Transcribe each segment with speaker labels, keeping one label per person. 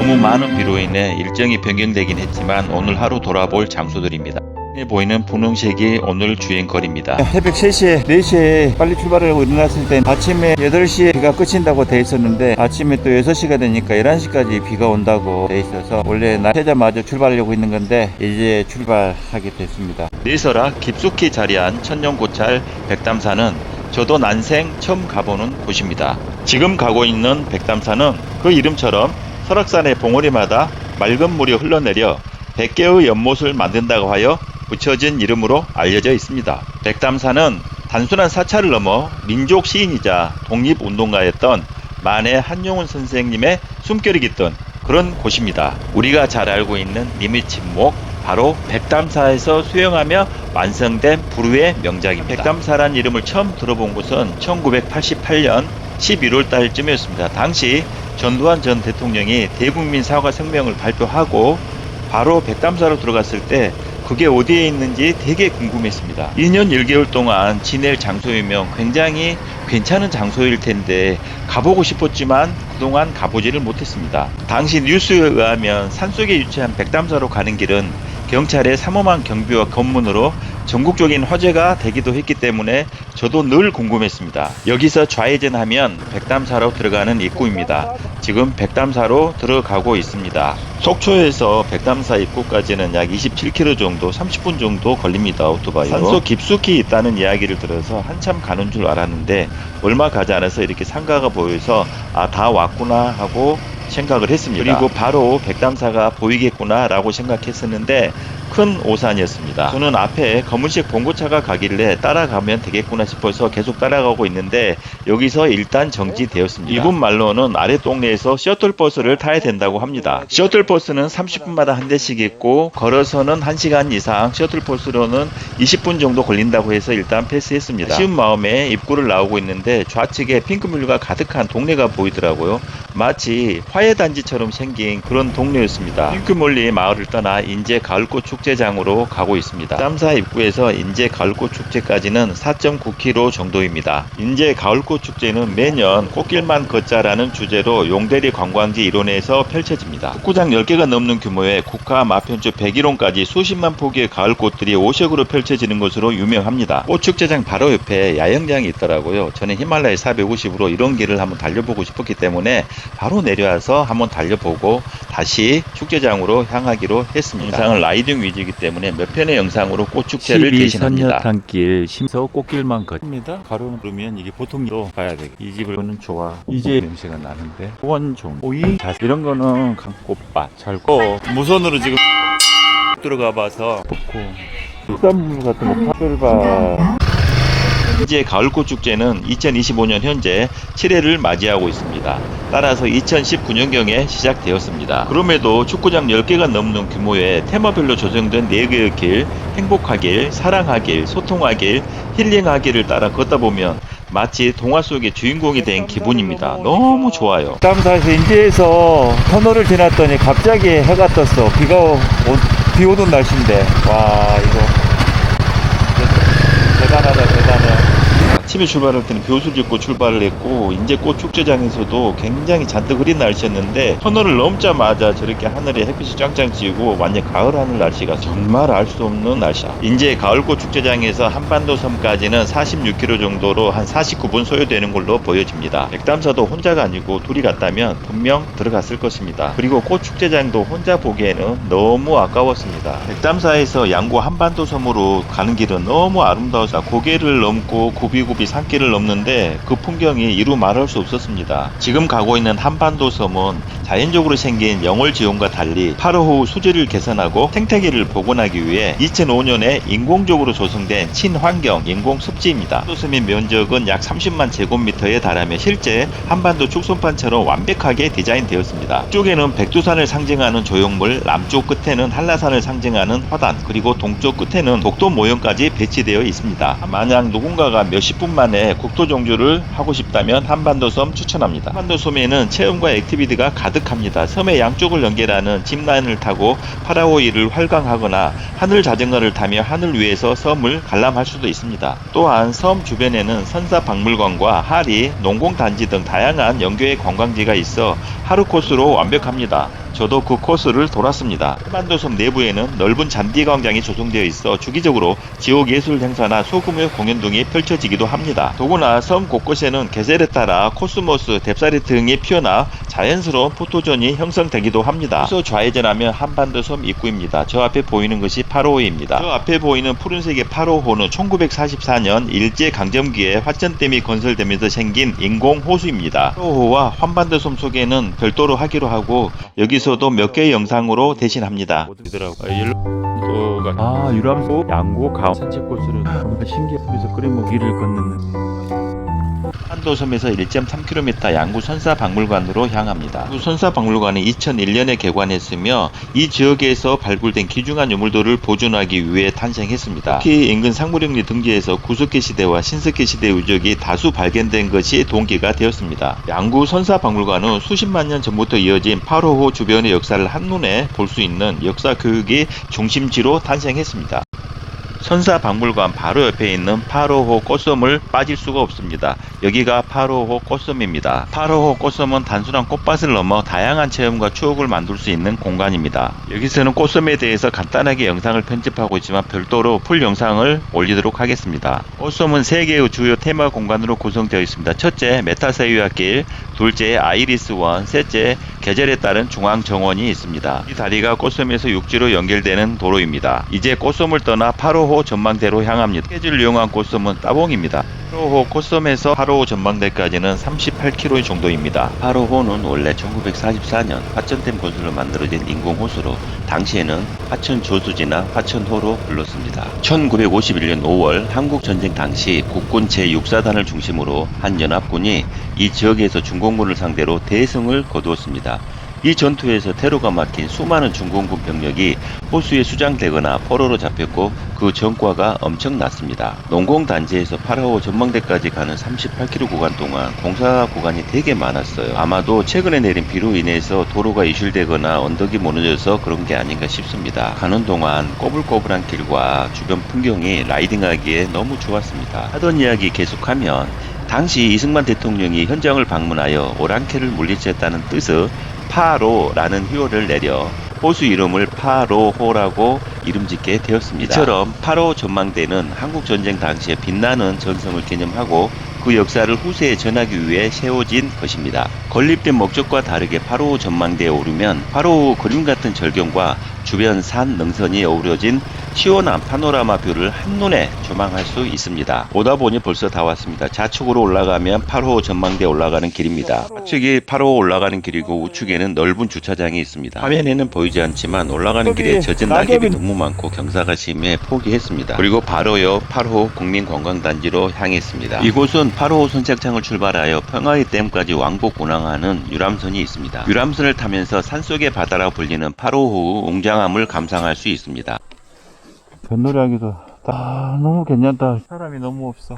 Speaker 1: 너무 많은 비로 인해 일정이 변경되긴 했지만 오늘 하루 돌아볼 장소들입니다. 보이는 분홍색이 오늘 주행거리입니다.
Speaker 2: 새벽 3시에 4시에 빨리 출발하려고 일어났을 때 아침에 8시에 비가 그친다고 돼 있었는데 아침에 또 6시가 되니까 11시까지 비가 온다고 돼 있어서 원래 낮자마자 출발하려고 있는 건데 이제 출발하게 됐습니다.
Speaker 1: 내설악 깊숙이 자리한 천년고찰 백담산은 저도 난생 처음 가보는 곳입니다. 지금 가고 있는 백담산은 그 이름처럼 설악산의 봉우리마다 맑은 물이 흘러내려 100개의 연못을 만든다고 하여 붙여진 이름으로 알려져 있습니다. 백담산은 단순한 사찰을 넘어 민족 시인이자 독립운동가였던 만해 한용운 선생님의 숨결이 깃든 그런 곳입니다. 우리가 잘 알고 있는 님의 침묵, 바로 백담사에서 수영하며 완성된 불후의 명작입니다. 백담사란 이름을 처음 들어본 곳은 1988년 11월 달쯤이었습니다. 당시 전두환 전 대통령이 대국민 사과 성명을 발표하고 바로 백담사로 들어갔을 때 그게 어디에 있는지 되게 궁금했습니다. 2년 1개월 동안 지낼 장소이면 굉장히 괜찮은 장소일 텐데 가보고 싶었지만 그동안 가보지를 못했습니다. 당시 뉴스에 의하면 산속에 위치한 백담사로 가는 길은 경찰의 삼엄한 경비와 검문으로 전국적인 화제가 되기도 했기 때문에 저도 늘 궁금했습니다. 여기서 좌회전하면 백담사로 들어가는 입구입니다. 지금 백담사로 들어가고 있습니다. 속초에서 백담사 입구까지는 약 27km 정도, 30분 정도 걸립니다. 오토바이로. 산속 깊숙이 있다는 이야기를 들어서 한참 가는 줄 알았는데 얼마 가지 않아서 이렇게 상가가 보여서 다 왔구나 하고 생각을 했습니다. 그리고 바로 백담사가 보이겠구나 라고 생각했었는데 큰 오산이었습니다. 저는 앞에 검은색 봉고차가 가길래 따라가면 되겠구나 싶어서 계속 따라가고 있는데 여기서 일단 정지되었습니다. 이분 말로는 아래 동네에서 셔틀버스를 타야 된다고 합니다. 셔틀버스는 30분마다 한 대씩 있고 걸어서는 1시간 이상, 셔틀버스로는 20분 정도 걸린다고 해서 일단 패스했습니다. 쉬운 마음에 입구를 나오고 있는데 좌측에 핑크뮬류가 가득한 동네가 보이더라고요. 마치 화훼단지처럼 생긴 그런 동네였습니다. 핑크뮬리 마을을 떠나 인제 가을꽃 축제장으로 가고 있습니다. 쌈사 입구에서 인제 가을꽃 축제까지는 4.9km 정도입니다. 인제 가을꽃 축제는 매년 꽃길만 걷자라는 주제로 용대리 관광지 일원에서 펼쳐집니다. 축구장 10개가 넘는 규모의 국화, 마편주, 백일홍까지 수십만 폭의 가을꽃들이 오색으로 펼쳐지는 것으로 유명합니다. 꽃축제장 바로 옆에 야영장이 있더라고요. 저는 히말라야 450으로 이런 길을 한번 달려보고 싶었기 때문에 바로 내려와서 한번 달려보고 다시 축제장으로 향하기로 했습니다. 영상은 라이딩 위주이기 때문에 몇 편의 영상으로 꽃축제를 대신합니다.
Speaker 2: 선녀탄길 심서 꽃길만 걷습니다. 가로는 그러면 이게 보통으로 가야 돼. 이 집은 좋아. 이제 냄새가 나는데 원종, 오이, 자 이런 거는 강꽃밭, 잘고 무선으로 지금 들어가봐서 좋고 흑산물 같은 거 파별밭.
Speaker 1: 이제 가을꽃 축제는 2025년 현재 7회를 맞이하고 있습니다. 따라서 2019년경에 시작되었습니다. 그럼에도 축구장 10개가 넘는 규모의 테마별로 조성된 4개의 길, 행복하길, 사랑하길, 소통하길, 힐링하길을 따라 걷다 보면 마치 동화 속의 주인공이 된 기분입니다. 너무 좋아요.
Speaker 2: 백담사에서 인제에서 터널을 지났더니 갑자기 해가 떴어. 비 오던 날씨인데 와 이거 대단하다 대단해.
Speaker 1: 아침에 출발할 때는 벼슬 짚고 출발을 했고 이제 꽃 축제장에서도 굉장히 잔뜩 흐린 날씨였는데 터널을 넘자마자 저렇게 하늘에 햇빛이 짱짱 찌고 완전 가을 하늘 날씨가 정말 알 수 없는 날씨야. 이제 가을꽃 축제장에서 한반도 섬까지는 46km 정도로 한 49분 소요되는 걸로 보여집니다. 백담사도 혼자가 아니고 둘이 갔다면 분명 들어갔을 것입니다. 그리고 꽃 축제장도 혼자 보기에는 너무 아까웠습니다. 백담사에서 양구 한반도 섬으로 가는 길은 너무 아름다워서 고개를 넘고 굽이굽이 산길을 넘는데 그 풍경이 이루 말할 수 없었습니다. 지금 가고 있는 한반도 섬은 자연적으로 생긴 영월지온과 달리 8호 수질을 개선하고 생태계를 복원하기 위해 2005년에 인공적으로 조성된 친환경 인공습지입니다. 한반도 섬의 면적은 약 30만 제곱미터에 달하며 실제 한반도 축소판처럼 완벽하게 디자인되었습니다. 북쪽에는 백두산을 상징하는 조형물, 남쪽 끝에는 한라산을 상징하는 화단, 그리고 동쪽 끝에는 독도 모형까지 배치되어 있습니다. 만약 누군가가 몇십 분 만에 국토 정주를 하고 싶다면 한반도 섬 추천합니다. 한반도 섬에는 체험과 액티비티가 가득합니다. 섬의 양쪽을 연결하는 짚라인을 타고 파라오이를 활강하거나 하늘 자전거를 타며 하늘 위에서 섬을 관람할 수도 있습니다. 또한 섬 주변에는 선사박물관과 하리, 농공단지 등 다양한 연계의 관광지가 있어 하루 코스로 완벽합니다. 저도 그 코스를 돌았습니다. 한반도섬 내부에는 넓은 잔디 광장이 조성되어 있어 주기적으로 지역 예술 행사나 소규모 공연 등이 펼쳐지기도 합니다. 더구나 섬 곳곳에는 계절에 따라 코스모스, 뎁사리 등이 피어나 자연스러운 포토존이 형성되기도 합니다. 그래서 좌회전하면 한반도섬 입구입니다. 저 앞에 보이는 것이 파로호입니다. 저 앞에 보이는 푸른색의 파로호는 1944년 일제강점기에 화천댐이 건설되면서 생긴 인공호수입니다. 파로호와 한반도섬 소개는 별도로 하기로 하고 여기서도 몇 개의 영상으로 대신합니다.
Speaker 2: 유람소 양구 가운 산책 코스를 신기해서 끓이면 길을 걷는
Speaker 1: 한반도섬에서 1.3km 양구 선사박물관으로 향합니다. 양구 선사박물관은 2001년에 개관했으며 이 지역에서 발굴된 귀중한 유물들을 보존하기 위해 탄생했습니다. 특히 인근 상무령리 등지에서 구석기 시대와 신석기 시대 유적이 다수 발견된 것이 동기가 되었습니다. 양구 선사박물관은 수십만 년 전부터 이어진 파로호 주변의 역사를 한눈에 볼 수 있는 역사 교육의 중심지로 탄생했습니다. 선사박물관 바로 옆에 있는 파로호 꽃섬을 빠질 수가 없습니다. 여기가 파로호 꽃섬입니다. 파로호 꽃섬은 단순한 꽃밭을 넘어 다양한 체험과 추억을 만들 수 있는 공간입니다. 여기서는 꽃섬에 대해서 간단하게 영상을 편집하고 있지만 별도로 풀 영상을 올리도록 하겠습니다. 꽃섬은 3개의 주요 테마 공간으로 구성되어 있습니다. 첫째, 메타세유아길, 둘째, 아이리스원, 셋째, 계절에 따른 중앙정원이 있습니다. 이 다리가 꽃섬에서 육지로 연결되는 도로입니다. 이제 꽃섬을 떠나 파로호 전망대로 향합니다. 스케줄을 이용한 꽃섬은 따봉입니다. 파로호 꽃섬에서 파로호 전망대까지는 38km 정도입니다. 파로호는 원래 1944년 화천댐 건설로 만들어진 인공호수로 당시에는 화천조수지나 화천호로 불렀습니다. 1951년 5월 한국전쟁 당시 국군 제6사단을 중심으로 한 연합군이 이 지역에서 중공군을 상대로 대승을 거두었습니다. 이 전투에서 테러가 막힌 수많은 중공군 병력이 호수에 수장되거나 포로로 잡혔고 그 전과가 엄청났습니다. 농공단지에서 파라오 전망대까지 가는 38km 구간 동안 공사 구간이 되게 많았어요. 아마도 최근에 내린 비로 인해서 도로가 이술되거나 언덕이 무너져서 그런 게 아닌가 싶습니다. 가는 동안 꼬불꼬불한 길과 주변 풍경이 라이딩하기에 너무 좋았습니다. 하던 이야기 계속하면 당시 이승만 대통령이 현장을 방문하여 오랑캐를 물리쳤다는 뜻의 파로라는 효를 내려 호수 이름을 파로호라고 이름짓게 되었습니다. 이처럼 파로 전망대는 한국전쟁 당시에 빛나는 전성을 기념하고 그 역사를 후세에 전하기 위해 세워진 것입니다. 건립된 목적과 다르게 파로 전망대에 오르면 파로 그림 같은 절경과 주변 산 능선이 어우러진 시원한 파노라마 뷰를 한눈에 조망할 수 있습니다. 오다 보니 벌써 다 왔습니다. 좌측으로 올라가면 파로 전망대에 올라가는 길입니다. 좌측이 파로 올라가는 길이고 우측에는 넓은 주차장이 있습니다. 화면에는 보이지 않지만 올라가는 길에 젖은 낙엽이 너무 많고 경사가 심해 포기했습니다. 그리고 바로 옆 파로 국민관광단지로 향했습니다. 이곳은 파로 선착장을 출발하여 평화의 댐까지 왕복 운항하는 유람선이 있습니다. 유람선을 타면서 산속의 바다라 불리는 파로호 웅장함을 감상할 수 있습니다.
Speaker 2: 뱃놀이하기도 너무 괜찮다. 사람이 너무 없어.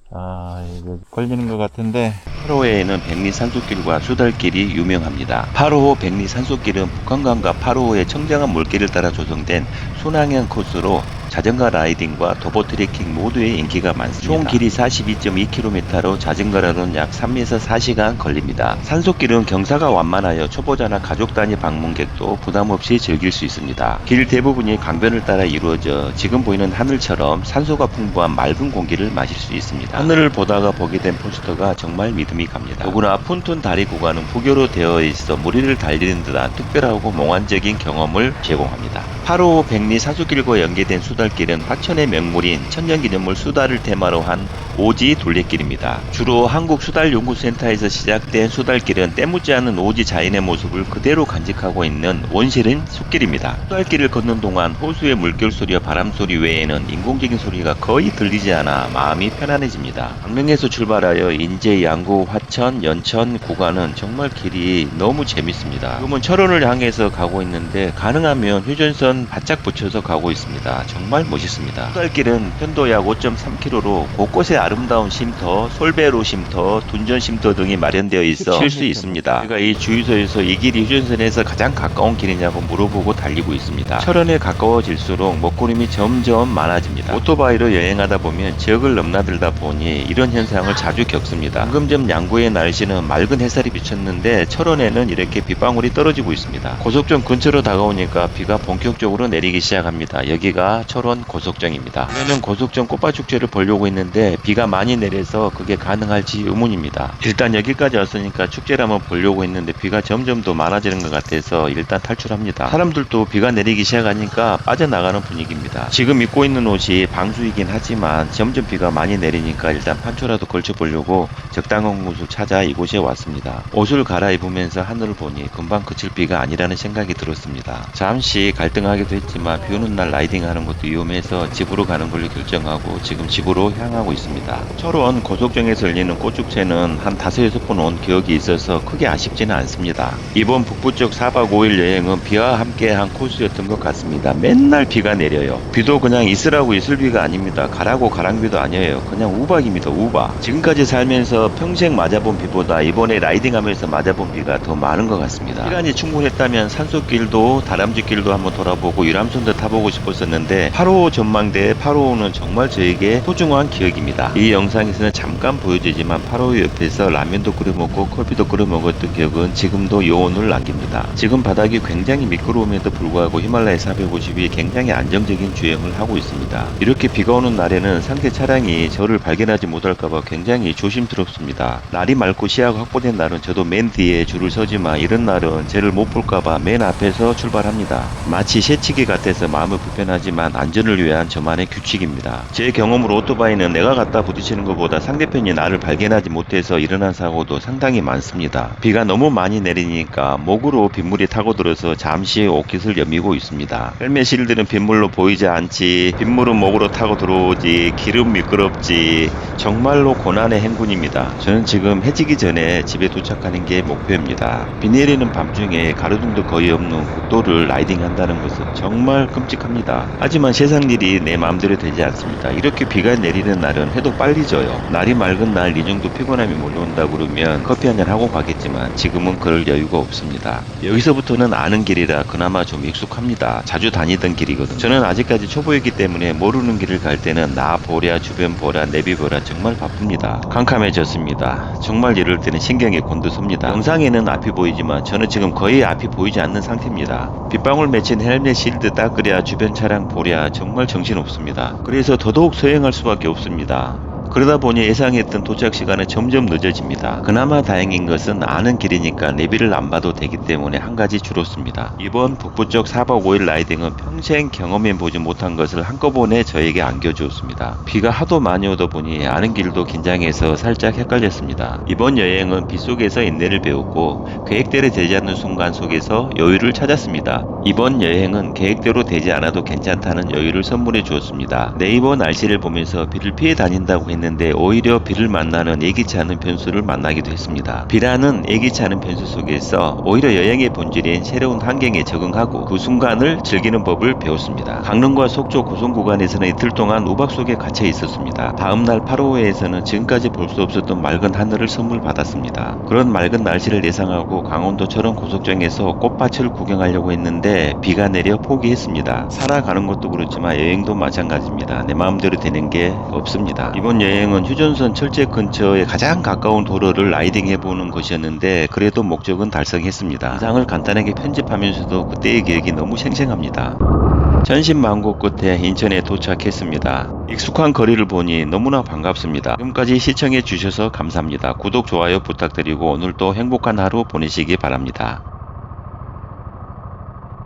Speaker 2: 이거 걸리는 것 같은데.
Speaker 1: 파로호에는 백리 산속길과 수달길이 유명합니다. 파로호 백리 산속길은 북한강과 파로호의 청정한 물길을 따라 조성된 순환형 코스로 자전거 라이딩과 도보 트레킹 모두의 인기가 많습니다. 총 길이 42.2km로 자전거로는 약 3에서 4시간 걸립니다. 산속길은 경사가 완만하여 초보자나 가족 단위 방문객도 부담없이 즐길 수 있습니다. 길 대부분이 강변을 따라 이루어져 지금 보이는 하늘처럼 산소가 풍부한 맑은 공기를 마실 수 있습니다. 하늘을 보다가 보게 된 포스터가 정말 믿음이 갑니다. 더구나 푼툰 다리 구간은 부교로 되어 있어 무리를 달리는 듯한 특별하고 몽환적인 경험을 제공합니다. 파로호 백리 산속길과 연계된 수달길은 화천의 명물인 천년기념물 수달을 테마로 한 오지 둘레길입니다. 주로 한국수달연구센터에서 시작된 수달길은 때묻지 않은 오지 자연의 모습을 그대로 간직하고 있는 원시른 숲길입니다. 수달길을 걷는 동안 호수의 물결 소리와 바람 소리 외에는 인공적인 소리가 거의 들리지 않아 마음이 편안해집니다. 강릉에서 출발하여 인제, 양구, 화천, 연천 구간은 정말 길이 너무 재밌습니다. 지금은 철원을 향해서 가고 있는데 가능하면 휴전선 바짝 붙여서 가고 있습니다. 정말 정말 멋있습니다. 수달길은 편도 약 5.3km로 곳곳에 아름다운 쉼터, 솔배로 쉼터, 둔전 쉼터 등이 마련되어 있어 쉴 수 있습니다. 제가 이 주유소에서 이 길이 휴전선에서 가장 가까운 길이냐고 물어보고 달리고 있습니다. 철원에 가까워질수록 먹구름이 점점 많아집니다. 오토바이로 여행하다 보면 지역을 넘나들다 보니 이런 현상을 자주 겪습니다. 방금 전 양구의 날씨는 맑은 햇살이 비쳤는데 철원에는 이렇게 빗방울이 떨어지고 있습니다. 고속정 근처로 다가오니까 비가 본격적으로 내리기 시작합니다. 여기가 철원 고속정입니다. 오늘은 고속정 꽃밭축제를 보려고 했는데 비가 많이 내려서 그게 가능할지 의문입니다. 일단 여기까지 왔으니까 축제를 한번 보려고 했는데 비가 점점 더 많아지는 것 같아서 일단 탈출합니다. 사람들도 비가 내리기 시작하니까 빠져나가는 분위기입니다. 지금 입고 있는 옷이 방수이긴 하지만 점점 비가 많이 내리니까 일단 판초라도 걸쳐보려고 적당한 곳을 찾아 이곳에 왔습니다. 옷을 갈아입으면서 하늘을 보니 금방 그칠 비가 아니라는 생각이 들었습니다. 잠시 갈등하기도 했지만 비 오는 날 라이딩하는 것도 위험해서 집으로 가는 걸로 결정하고 지금 집으로 향하고 있습니다. 철원 고속정에서 열리는 꽃축제는 한 5-6번 온 기억이 있어서 크게 아쉽지는 않습니다. 이번 북부쪽 4박 5일 여행은 비와 함께한 코스였던 것 같습니다. 맨날 비가 내려요. 비도 그냥 있으라고 있을 비가 아닙니다. 가라고 가랑비도 아니에요. 그냥 우박입니다. 우박. 지금까지 살면서 평생 맞아본 비보다 이번에 라이딩하면서 맞아본 비가 더 많은 것 같습니다. 시간이 충분했다면 산속길도 다람쥐길도 한번 돌아보고 유람선도 타보고 싶었었는데 8호 전망대 8호는 정말 저에게 소중한 기억입니다. 이 영상에서는 잠깐 보여지지만 8호 옆에서 라면도 끓여 먹고 커피도 끓여 먹었던 기억은 지금도 여운을 남깁니다. 지금 바닥이 굉장히 미끄러움에도 불구하고 히말라야 450이 굉장히 안정적인 주행을 하고 있습니다. 이렇게 비가 오는 날에는 상대 차량이 저를 발견하지 못할까봐 굉장히 조심스럽습니다. 날이 맑고 시야가 확보된 날은 저도 맨 뒤에 줄을 서지만 이런 날은 쟤를 못 볼까봐 맨 앞에서 출발합니다. 마치 새치기 같아서 마음은 불편하지만 안전을 위한 저만의 규칙입니다. 제 경험으로 오토바이는 내가 갖다 부딪히는 것보다 상대편이 나를 발견하지 못해서 일어난 사고도 상당히 많습니다. 비가 너무 많이 내리니까 목으로 빗물이 타고들어서 잠시 옷깃을 여미고 있습니다. 헬멧 실들은 빗물로 보이지 않지, 빗물은 목으로 타고 들어오지, 길은 미끄럽지, 정말로 고난의 행군입니다. 저는 지금 해지기 전에 집에 도착하는 게 목표입니다. 비 내리는 밤중에 가로등도 거의 없는 국도를 라이딩한다는 것은 정말 끔찍합니다. 하지만 세상 일이 내 마음대로 되지 않습니다. 이렇게 비가 내리는 날은 해도 빨리 져요. 날이 맑은 날 이 정도 피곤함이 몰려온다 그러면 커피 한잔 하고 가겠지만 지금은 그럴 여유가 없습니다. 여기서부터는 아는 길이라 그나마 좀 익숙합니다. 자주 다니던 길이거든요. 저는 아직까지 초보이기 때문에 모르는 길을 갈 때는 나 보랴 주변 보랴 내비 보랴 정말 바쁩니다. 캄캄해졌습니다. 정말 이럴 때는 신경이 곤두섭니다. 영상에는 앞이 보이지만 저는 지금 거의 앞이 보이지 않는 상태입니다. 빗방울 맺힌 헬멧 실드 닦으랴 주변 차량 보랴 정말 정신없습니다. 그래서 더더욱 서행할 수밖에 없습니다. 그러다 보니 예상했던 도착 시간은 점점 늦어집니다. 그나마 다행인 것은 아는 길이니까 내비를 안 봐도 되기 때문에 한 가지 줄었습니다. 이번 북부 쪽 4박 5일 라이딩은 평생 경험해보지 못한 것을 한꺼번에 저에게 안겨주었습니다. 비가 하도 많이 오다 보니 아는 길도 긴장해서 살짝 헷갈렸습니다. 이번 여행은 비 속에서 인내를 배웠고 계획대로 되지 않는 순간 속에서 여유를 찾았습니다. 이번 여행은 계획대로 되지 않아도 괜찮다는 여유를 선물해 주었습니다. 네이버 날씨를 보면서 비를 피해 다닌다고 했는데 오히려 비를 만나는 예기치 않은 변수를 만나기도 했습니다. 비라는 예기치 않은 변수 속에서 오히려 여행의 본질인 새로운 환경에 적응하고 그 순간을 즐기는 법을 배웠습니다. 강릉과 속초 고성 구간에서는 이틀 동안 우박 속에 갇혀 있었습니다. 다음날 8호에서는 지금까지 볼 수 없었던 맑은 하늘을 선물 받았습니다. 그런 맑은 날씨를 예상하고 강원도 철원 고속정에서 꽃밭을 구경하려고 했는데 비가 내려 포기했습니다. 살아가는 것도 그렇지만 여행도 마찬가지입니다. 내 마음대로 되는 게 없습니다. 이번 여행은 휴전선 철제 근처에 가장 가까운 도로를 라이딩해보는 것이었는데 그래도 목적은 달성했습니다. 영상을 간단하게 편집하면서도 그때의 기억이 너무 생생합니다. 천신만고 끝에 인천에 도착했습니다. 익숙한 거리를 보니 너무나 반갑습니다. 지금까지 시청해 주셔서 감사합니다. 구독, 좋아요 부탁드리고 오늘도 행복한 하루 보내시기 바랍니다.